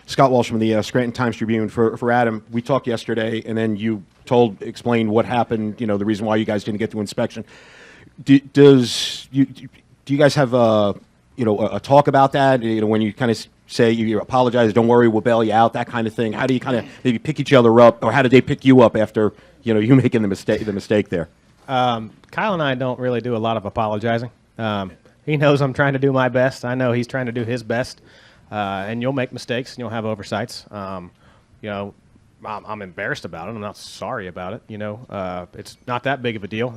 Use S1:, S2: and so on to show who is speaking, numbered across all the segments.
S1: Scott Walsh from the Scranton Times-Tribune. For Adam, we talked yesterday, and then you explained what happened, the reason why you guys didn't get to inspection. Do you guys have a talk about that? When you kind of say you apologize, don't worry, we'll bail you out, that kind of thing. How do you kind of maybe pick each other up, or how did they pick you up after you making the mistake there?
S2: Kyle and I don't really do a lot of apologizing. He knows I'm trying to do my best. I know he's trying to do his best, and you'll make mistakes and you'll have oversights. I'm embarrassed about it. I'm not sorry about it. It's not that big of a deal.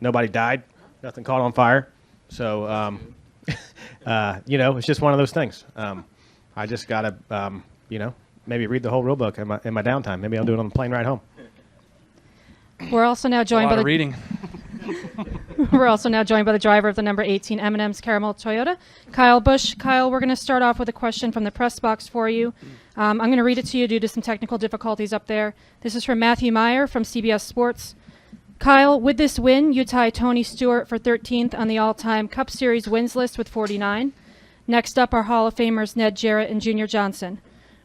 S2: Nobody died. Nothing caught on fire. So, it's just one of those things. I just got to, maybe read the whole rule book in my downtime. Maybe I'll do it on the plane ride home.
S3: We're also now joined by the
S4: reading.
S3: We're also now joined by the driver of the number 18 M&M's Caramel Toyota, Kyle Busch. Kyle, we're going to start off with a question from the press box for you. I'm going to read it to you due to some technical difficulties up there. This is from Matthew Meyer from CBS Sports. Kyle, with this win, you tie Tony Stewart for 13th on the all-time Cup Series wins list with 49. Next up are Hall of Famers Ned Jarrett and Junior Johnson.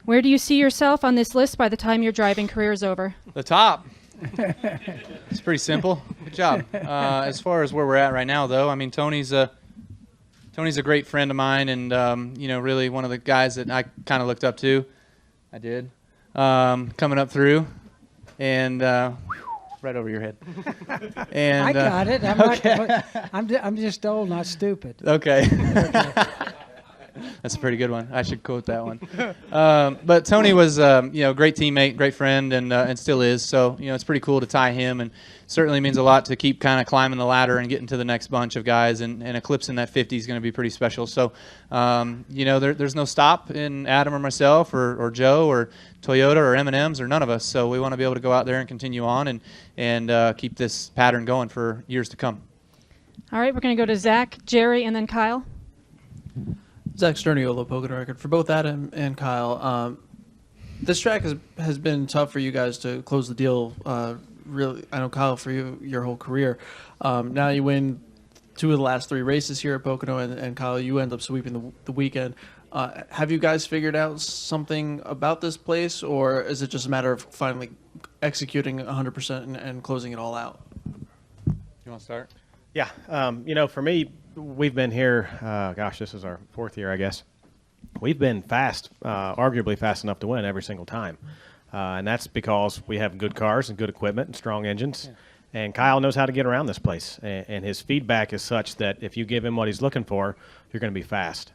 S3: Where do you see yourself on this list by the time your driving career is over?
S4: The top. It's pretty simple. Good job. As far as where we're at right now, though, I mean, Tony's a great friend of mine, and really one of the guys that I kind of looked up to. I did coming up through, and right over your head. And
S5: I got it.
S4: okay.
S5: I'm just old, not stupid.
S4: Okay. That's a pretty good one. I should quote that one. But Tony was, a great teammate, great friend, and still is. So, it's pretty cool to tie him, and certainly means a lot to keep kind of climbing the ladder and getting to the next bunch of guys, and eclipsing that 50 is going to be pretty special. So, there's no stop in Adam or myself or Joe or Toyota or M&M's or none of us. So we want to be able to go out there and continue on and keep this pattern going for years to come.
S3: All right, we're going to go to Zach, Jerry, and then Kyle.
S6: Zach Sterniolo, Pocono Record. For both Adam and Kyle, this track has been tough for you guys to close the deal. Really, I know, Kyle, for you, your whole career. Now you win 2 of the last 3 races here at Pocono, and Kyle, you end up sweeping the weekend. Have you guys figured out something about this place, or is it just a matter of finally executing 100% and closing it all out?
S4: You want to start?
S2: Yeah. For me, we've been here, this is our 4th year, I guess. We've been fast, arguably fast enough to win every single time. And that's because we have good cars and good equipment and strong engines. Yeah. And Kyle knows how to get around this place. And his feedback is such that if you give him what he's looking for, you're going to be fast.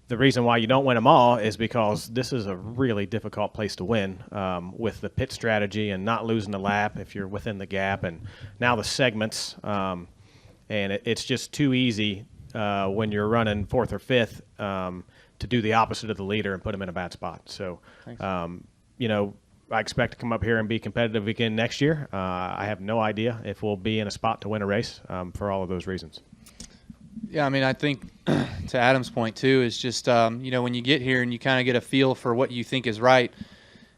S2: The reason why you don't win them all is because this is a really difficult place to win with the pit strategy and not losing a lap if you're within the gap. And now the segments, and it's just too easy when you're running 4th or 5th to do the opposite of the leader and put him in a bad spot. So, I expect to come up here and be competitive again next year. I have no idea if we'll be in a spot to win a race for all of those reasons.
S4: Yeah, I mean, I think to Adam's point, too, is just, when you get here and you kind of get a feel for what you think is right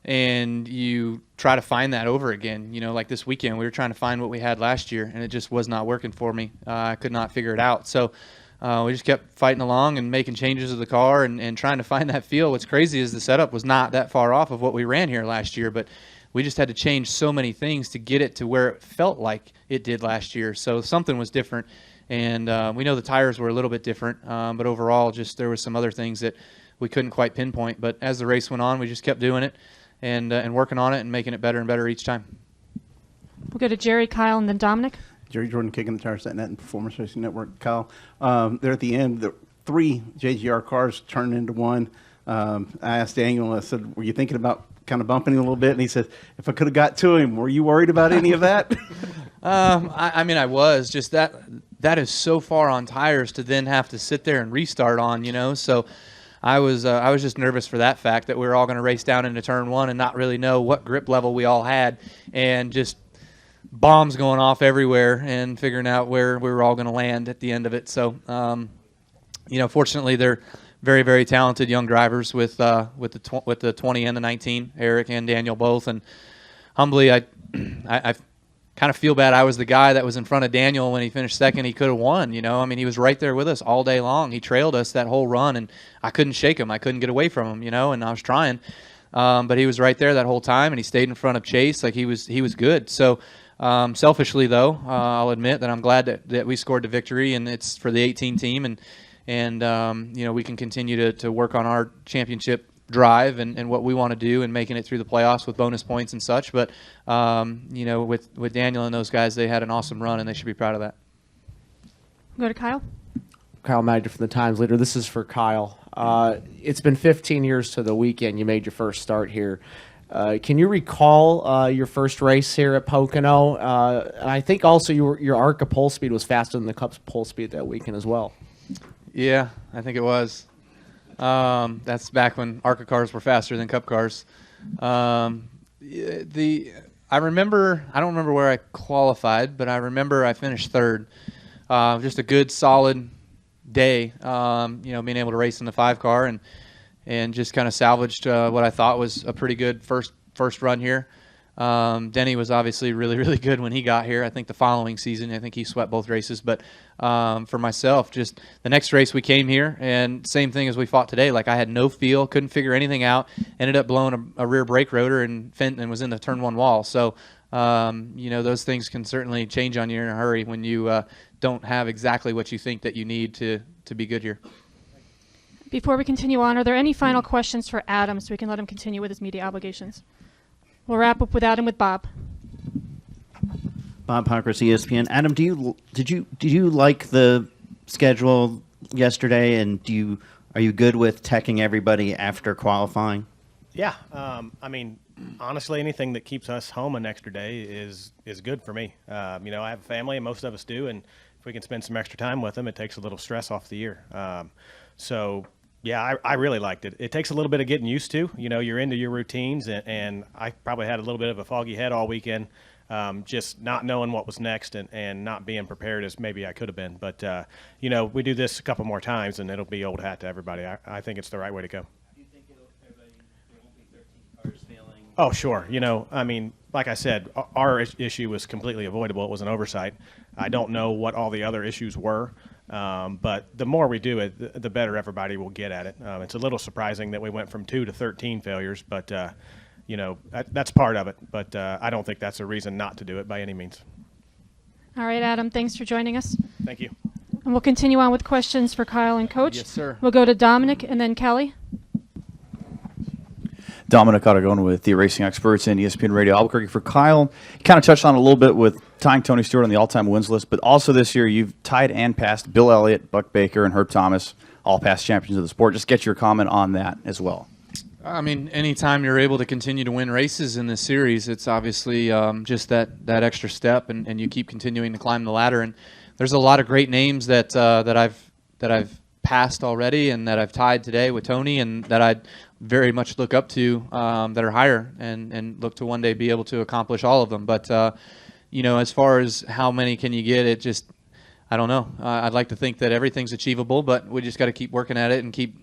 S4: and you try to find that over again. Like this weekend, we were trying to find what we had last year, and it just was not working for me. I could not figure it out. So we just kept fighting along and making changes to the car and trying to find that feel. What's crazy is the setup was not that far off of what we ran here last year, but we just had to change so many things to get it to where it felt like it did last year. So something was different. And we know the tires were a little bit different, but overall, just there was some other things that we couldn't quite pinpoint. But as the race went on, we just kept doing it and working on it and making it better and better each time.
S3: We'll go to Jerry, Kyle, and then Dominic.
S7: Jerry Jordan, Kicking the Tires, Net and Performance Racing Network. Kyle, there at the end, the 3 JGR cars turned into 1. I asked Daniel, I said, were you thinking about kind of bumping him a little bit? And he said, if I could have got to him, were you worried about any of that?
S4: I was. Just that is so far on tires to then have to sit there and restart on, So I was just nervous for that fact that we were all going to race down into turn 1 and not really know what grip level we all had, and just bombs going off everywhere and figuring out where we were all going to land at the end of it. So, fortunately they're very, very talented young drivers with the 20 and the 19, Eric and Daniel both, and humbly I kind of feel bad. I was the guy that was in front of Daniel when he finished second. He could have won, you know. I mean, he was right there with us all day long. He trailed us that whole run, and I couldn't shake him. I couldn't get away from him, you know, and I was trying. But he was right there that whole time, and he stayed in front of Chase. Like, he was good. So, selfishly, though, I'll admit that I'm glad that we scored the victory, and it's for the 18 team, and you know, we can continue to work on our championship drive and what we want to do and making it through the playoffs with bonus points and such. But you know, with Daniel and those guys, they had an awesome run, and they should be proud of that.
S3: Go to Kyle.
S8: Kyle Magda from the Times Leader. This is for Kyle. It's been 15 years to the weekend you made your first start here. Can you recall your first race here at Pocono? And I think also your ARCA pole speed was faster than the Cup's pole speed that weekend as well.
S4: Yeah, I think it was. That's back when ARCA cars were faster than Cup cars. I remember, I don't remember where I qualified, but I remember I finished third. Just a good, solid day, you know, being able to race in the 5 car and just kind of salvaged what I thought was a pretty good first run here. Denny was obviously really, really good when he got here. I think the following season, I think he swept both races. But for myself, just the next race we came here, and same thing as we fought today. Like, I had no feel, couldn't figure anything out, ended up blowing a rear brake rotor and was in the turn 1 wall. So, you know, those things can certainly change on you in a hurry when you don't have exactly what you think that you need to be good here.
S3: Before we continue on, are there any final questions for Adam so we can let him continue with his media obligations? We'll wrap up with Adam with Bob.
S9: Bob Pockris, ESPN. Adam, did you like the schedule yesterday, and are you good with teching everybody after qualifying?
S2: Yeah, I mean, honestly, anything that keeps us home an extra day is good for me. You know, I have a family, and most of us do, and if we can spend some extra time with them, it takes a little stress off the year. So, yeah, I really liked it. It takes a little bit of getting used to. You know, you're into your routines, and I probably had a little bit of a foggy head all weekend, just not knowing what was next and not being prepared as maybe I could have been. But, you know, we do this a couple more times, and it'll be old hat to everybody. I think it's the right way to go.
S8: Do you think there won't be 13 cars failing?
S2: Oh, sure. You know, I mean, like I said, our issue was completely avoidable. It was an oversight. I don't know what all the other issues were. But the more we do it, the better everybody will get at it. It's a little surprising that we went from 2 to 13 failures, but, you know, that's part of it. But I don't think that's a reason not to do it by any means.
S3: All right, Adam, thanks for joining us.
S2: Thank you.
S3: And we'll continue on with questions for Kyle and Coach.
S4: Yes, sir.
S3: We'll go to Dominic and then Kelly.
S10: Dominic Ottagone with the Racing Experts and ESPN Radio Albuquerque. For Kyle, you kind of touched on it a little bit with tying Tony Stewart on the all-time wins list, but also this year you've tied and passed Bill Elliott, Buck Baker, and Herb Thomas, all past champions of the sport. Just get your comment on that as well.
S4: I mean, anytime you're able to continue to win races in this series, it's obviously just that extra step, and you keep continuing to climb the ladder. And there's a lot of great names that I've passed already, and that I've tied today with Tony, and that I very much look up to that are higher, and look to one day be able to accomplish all of them. But you know, as far as how many can you get, it just, I don't know. I'd like to think that everything's achievable, but we just got to keep working at it and keep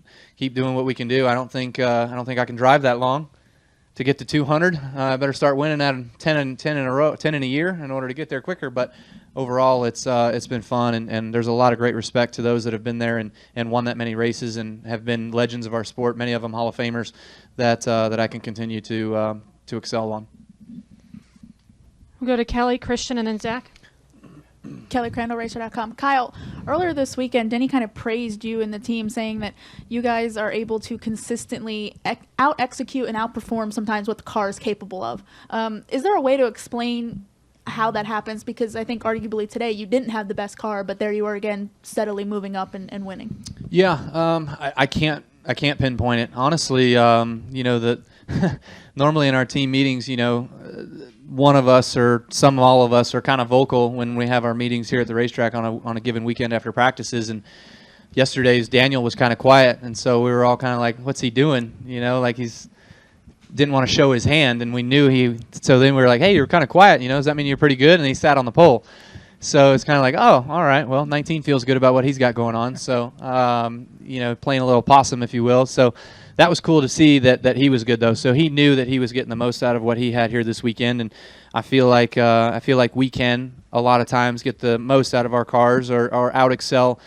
S4: doing what we can do. I don't think I can drive that long to get to 200. I better start winning at 10 in a row, 10 in a year, in order to get there quicker. But overall, it's been fun, and there's a lot of great respect to those that have been there and won that many races and have been legends of our sport. Many of them Hall of Famers that I can continue to excel on.
S3: We'll go to Kelly, Christian, and then Zach.
S11: KellyCrandallRacer.com. Kyle, earlier this weekend, Denny kind of praised you and the team, saying that you guys are able to consistently out-execute and outperform sometimes what the car is capable of. Is there a way to explain how that happens? Because I think arguably today you didn't have the best car, but there you are again, steadily moving up and winning.
S4: Yeah, I can't pinpoint it. Honestly, you know, that normally in our team meetings, you know, one of us or all of us are kind of vocal when we have our meetings here at the racetrack on a given weekend after practices. And yesterday's Daniel was kind of quiet, and so we were all kind of like, "What's he doing?" You know, like didn't want to show his hand, and we knew he. So then we were like, "Hey, you're kind of quiet. You know, does that mean you're pretty good?" And he sat on the pole. So it's kind of like, oh, all right, well, 19 feels good about what he's got going on. So, playing a little possum, if you will. So that was cool to see that he was good, though. So he knew that he was getting the most out of what he had here this weekend. And I feel like we can, a lot of times, get the most out of our cars or out-excel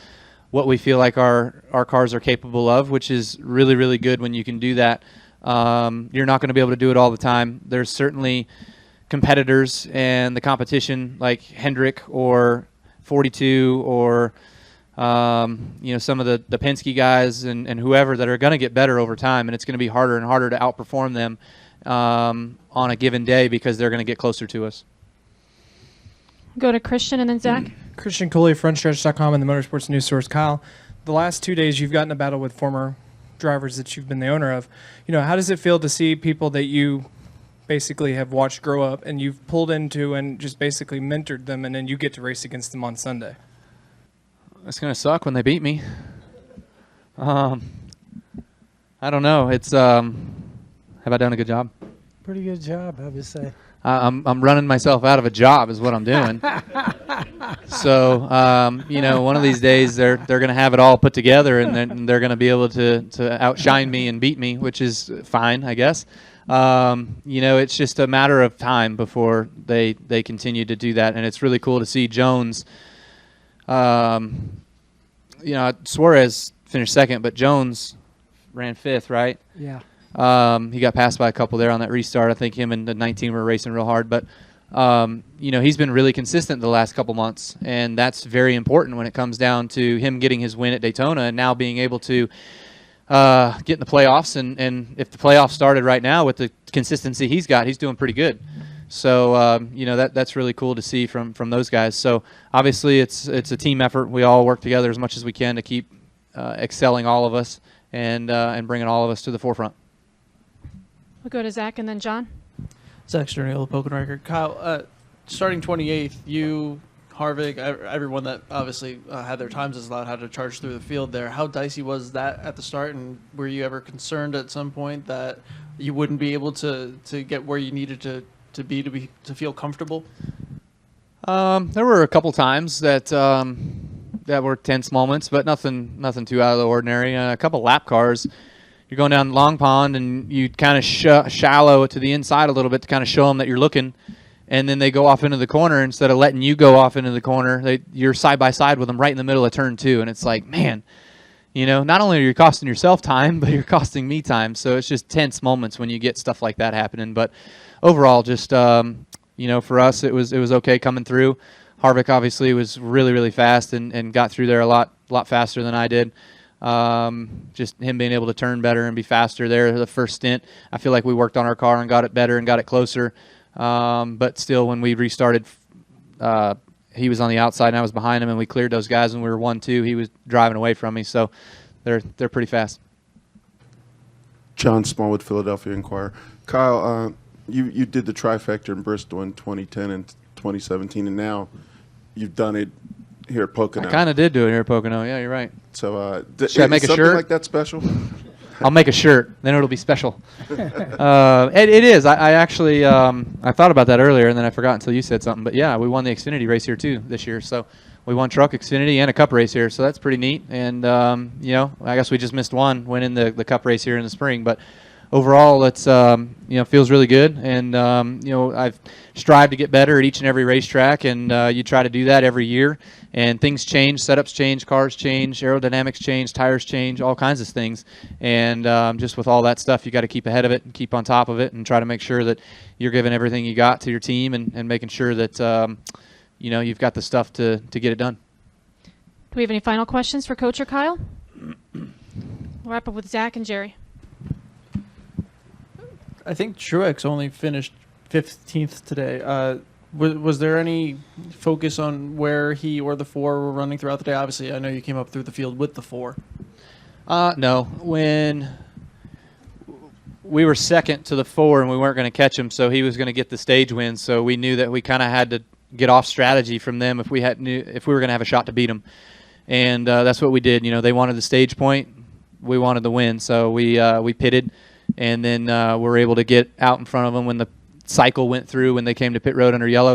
S4: what we feel like our cars are capable of, which is really, really good when you can do that. You're not going to be able to do it all the time. There's certainly competitors and the competition like Hendrick or 42 or some of the Penske guys and whoever that are going to get better over time, and it's going to be harder and harder to outperform them on a given day because they're going to get closer to us.
S3: Go to Christian and then Zach.
S12: Christian Cooley, frontstretch.com and the Motorsports News Source. Kyle, the last 2 days you've gotten a battle with former drivers that you've been the owner of. How does it feel to see people that you basically have watched grow up and you've pulled into and just basically mentored them, and then you get to race against them on Sunday?
S4: It's going to suck when they beat me. I don't know. It's have I done a good job?
S5: Pretty good job, I would say.
S4: I'm running myself out of a job is what I'm doing. So, one of these days they're going to have it all put together, and they're going to be able to outshine me and beat me, which is fine, I guess. It's just a matter of time before they continue to do that, and it's really cool to see Jones. Suarez finished second, but Jones ran fifth, right?
S5: Yeah.
S4: He got passed by a couple there on that restart. I think him and the 19 were racing real hard, but he's been really consistent the last couple months, and that's very important when it comes down to him getting his win at Daytona and now being able to get in the playoffs. And if the playoffs started right now with the consistency he's got, he's doing pretty good. So that's really cool to see from those guys. So obviously it's a team effort. We all work together as much as we can to keep excelling all of us and bringing all of us to the forefront.
S3: We'll go to Zach and then John.
S6: Zach Sturniolo, Pocono Record. Kyle, starting 28th, you, Harvick, everyone that obviously had their times as loud had to charge through the field there. How dicey was that at the start, and were you ever concerned at some point that you wouldn't be able to get where you needed to feel comfortable?
S4: There were a couple times that were tense moments, but nothing too out of the ordinary. A couple lap cars. You're going down Long Pond, and you kind of shallow to the inside a little bit to kind of show them that you're looking, and then they go off into the corner. Instead of letting you go off into the corner, you're side by side with them right in the middle of turn 2, and it's like, man, not only are you costing yourself time, but you're costing me time. So it's just tense moments when you get stuff like that happening. But overall, just for us, it was okay coming through. Harvick obviously was really, really fast and got through there a lot faster than I did. Just him being able to turn better and be faster there the first stint. I feel like we worked on our car and got it better and got it closer. But still, when we restarted, he was on the outside and I was behind him, and we cleared those guys when we were 1-2. He was driving away from me, so they're pretty fast.
S13: John Smallwood, Philadelphia Inquirer. Kyle, you did the trifecta in Bristol in 2010 and 2017, and now you've done it here at Pocono.
S4: I kind of did do it here at Pocono. Yeah, you're right.
S13: So
S4: should I make a
S13: something
S4: shirt
S13: like that special?
S4: I'll make a shirt. Then it'll be special. It is. I actually I thought about that earlier, and then I forgot until you said something. But yeah, we won the Xfinity race here too this year. So we won Truck, Xfinity, and a Cup race here. So that's pretty neat. And I guess we just missed one winning the Cup race here in the spring. But overall, it's feels really good. And I've strived to get better at each and every racetrack, and you try to do that every year. And things change, setups change, cars change, aerodynamics change, tires change, all kinds of things. And just with all that stuff, you got to keep ahead of it and keep on top of it and try to make sure that you're giving everything you got to your team and making sure that you've got the stuff to get it done.
S3: Do we have any final questions for Coach or Kyle? We'll wrap up with Zach and Jerry.
S6: I think Truex only finished 15th today. Was there any focus on where he or the 4 were running throughout the day? Obviously, I know you came up through the field with the 4.
S4: No. When we were second to the 4 and we weren't going to catch him, so he was going to get the stage win. So we knew that we kind of had to get off strategy from them if we were going to have a shot to beat them. And that's what we did. They wanted the stage point. We wanted the win. So we pitted, and then were able to get out in front of them when the cycle went through when they came to pit road under yellow,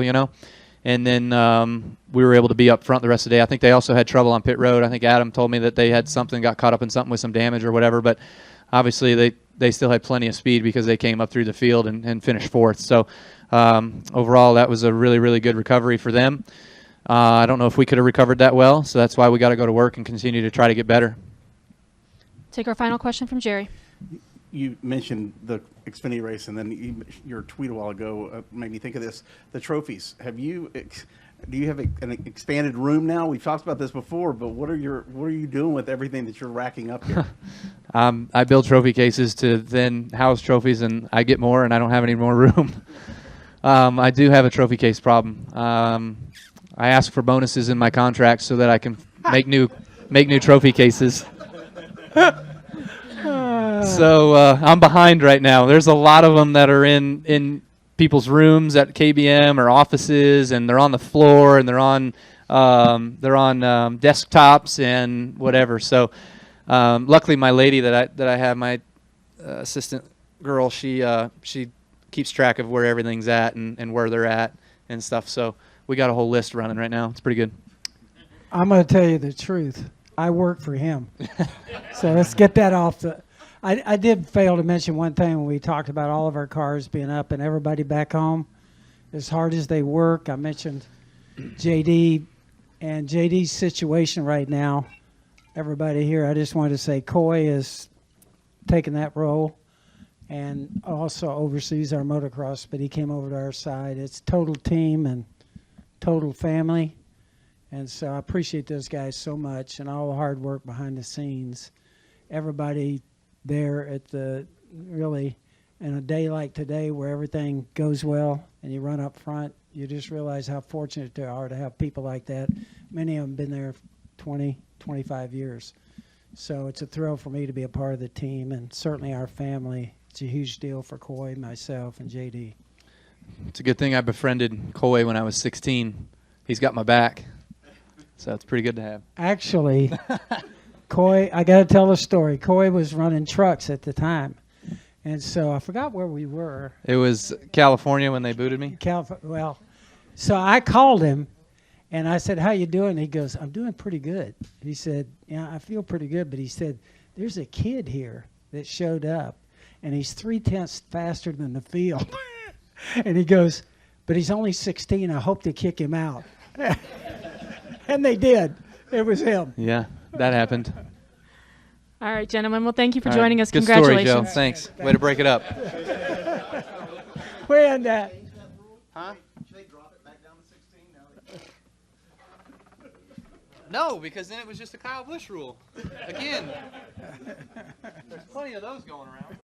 S4: And then we were able to be up front the rest of the day. I think they also had trouble on pit road. I think Adam told me that they had got caught up in something with some damage or whatever. But obviously they still had plenty of speed because they came up through the field and finished fourth. So overall, that was a really, really good recovery for them. I don't know if we could have recovered that well, so that's why we got to go to work and continue to try to get better.
S3: Take our final question from Jerry.
S7: You mentioned the Xfinity race, and then your tweet a while ago made me think of this. The trophies. Do you have an expanded room now? We've talked about this before, but what are you doing with everything that you're racking up here?
S4: I build trophy cases to then house trophies, and I get more, and I don't have any more room. I do have a trophy case problem. I ask for bonuses in my contract so that I can make new trophy cases. So I'm behind right now. There's a lot of them that are in people's rooms at KBM or offices, and they're on the floor, and they're on desktops and whatever. So luckily, my lady that I have, my assistant girl, she keeps track of where everything's at and where they're at and stuff. So we got a whole list running right now. It's pretty good.
S5: I'm going to tell you the truth. I work for him. So let's get that off the... I did fail to mention one thing when we talked about all of our cars being up and everybody back home. As hard as they work, I mentioned JD and JD's situation right now. Everybody here, I just wanted to say Coy is taking that role and also oversees our motocross, but he came over to our side. It's total team and total family. And so I appreciate those guys so much and all the hard work behind the scenes. Everybody there at really in a day like today where everything goes well and you run up front, you just realize how fortunate they are to have people like that. Many of them been there 20, 25 years. So it's a thrill for me to be a part of the team and certainly our family. It's a huge deal for Coy, myself, and JD.
S4: It's a good thing I befriended Coy when I was 16. He's got my back. So it's pretty good to have.
S5: Actually, Coy, I got to tell a story. Coy was running trucks at the time. And so I forgot where we were.
S4: It was California when they booted me?
S5: So I called him, and I said, how you doing? He goes, I'm doing pretty good. He said, yeah, I feel pretty good. But he said, there's a kid here that showed up, and he's 3/10 faster than the field. And he goes, but he's only 16. I hope they kick him out. And they did. It was him.
S4: Yeah, that happened.
S3: All right, gentlemen. Well, thank you for
S4: All
S3: joining
S4: right.
S3: us.
S4: Good
S3: Congratulations.
S4: story, Joe. Thanks. Way to break it up.
S5: Where on that?
S4: Huh? Should they drop it back down to 16 now? No, because then it was just a Kyle Busch rule. Again. There's plenty of those going around.